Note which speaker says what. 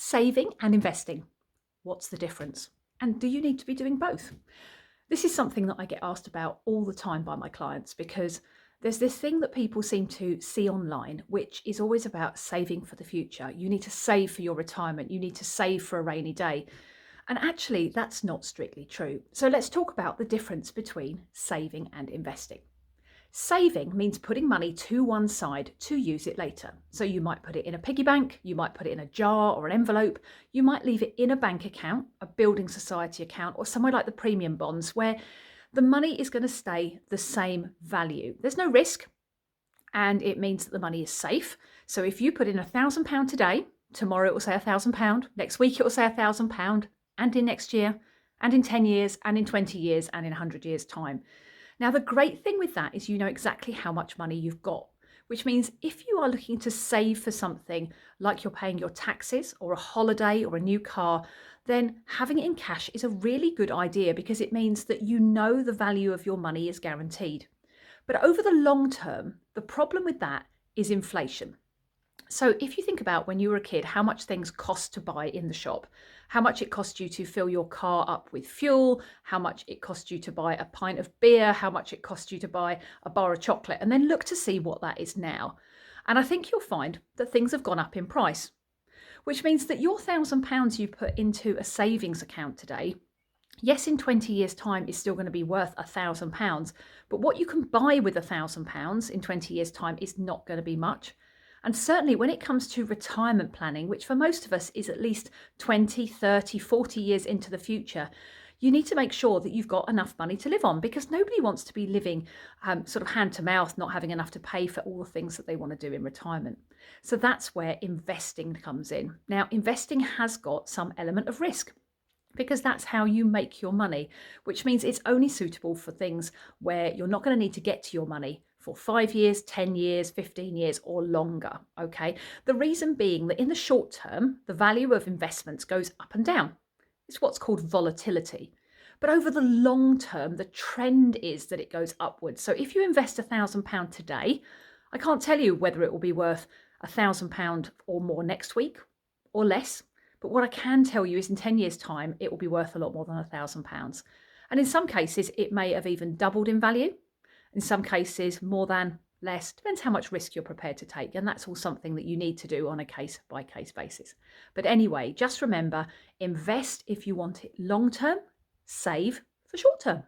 Speaker 1: Saving and investing. What's the difference? And do you need to be doing both? This is something that I get asked about all the time by my clients because there's this thing that people seem to see online, which is always about saving for the future. You need to save for your retirement. You need to save for a rainy day. And actually, that's not strictly true. So let's talk about the difference between saving and investing. Saving means putting money to one side to use it later. So you might put it in a piggy bank, you might put it in a jar or an envelope, you might leave it in a bank account, a building society account, or somewhere like the premium bonds where the money is going to stay the same value. There's no risk and it means that the money is safe. So if you put in £1,000 today, tomorrow it will say £1,000, next week it will say £1,000, and in next year, and in 10 years, and in 20 years, and in 100 years' time. Now, the great thing with that is you know exactly how much money you've got, which means if you are looking to save for something like you're paying your taxes or a holiday or a new car, then having it in cash is a really good idea because it means that you know the value of your money is guaranteed. But over the long term, the problem with that is inflation. So if you think about when you were a kid, how much things cost to buy in the shop, how much it cost you to fill your car up with fuel, how much it cost you to buy a pint of beer, how much it cost you to buy a bar of chocolate, and then look to see what that is now. And I think you'll find that things have gone up in price, which means that your £1,000 you put into a savings account today, yes, in 20 years' time is still going to be worth £1,000, but what you can buy with £1,000 in 20 years' time is not going to be much. And certainly when it comes to retirement planning, which for most of us is at least 20, 30, 40 years into the future, you need to make sure that you've got enough money to live on because nobody wants to be living sort of hand to mouth, not having enough to pay for all the things that they want to do in retirement. So that's where investing comes in. Now, investing has got some element of risk, because that's how you make your money, which means it's only suitable for things where you're not going to need to get to your money for 5 years, 10 years, 15 years or longer, okay? The reason being that in the short term, the value of investments goes up and down. It's what's called volatility. But over the long term, the trend is that it goes upwards. So if you invest £1,000 today, I can't tell you whether it will be worth £1,000 or more next week or less. But what I can tell you is in 10 years' time, it will be worth a lot more than £1,000. And in some cases, it may have even doubled in value. In some cases, more than, less, depends how much risk you're prepared to take. And that's all something that you need to do on a case-by-case basis. But anyway, just remember, invest if you want it long-term, save for short-term.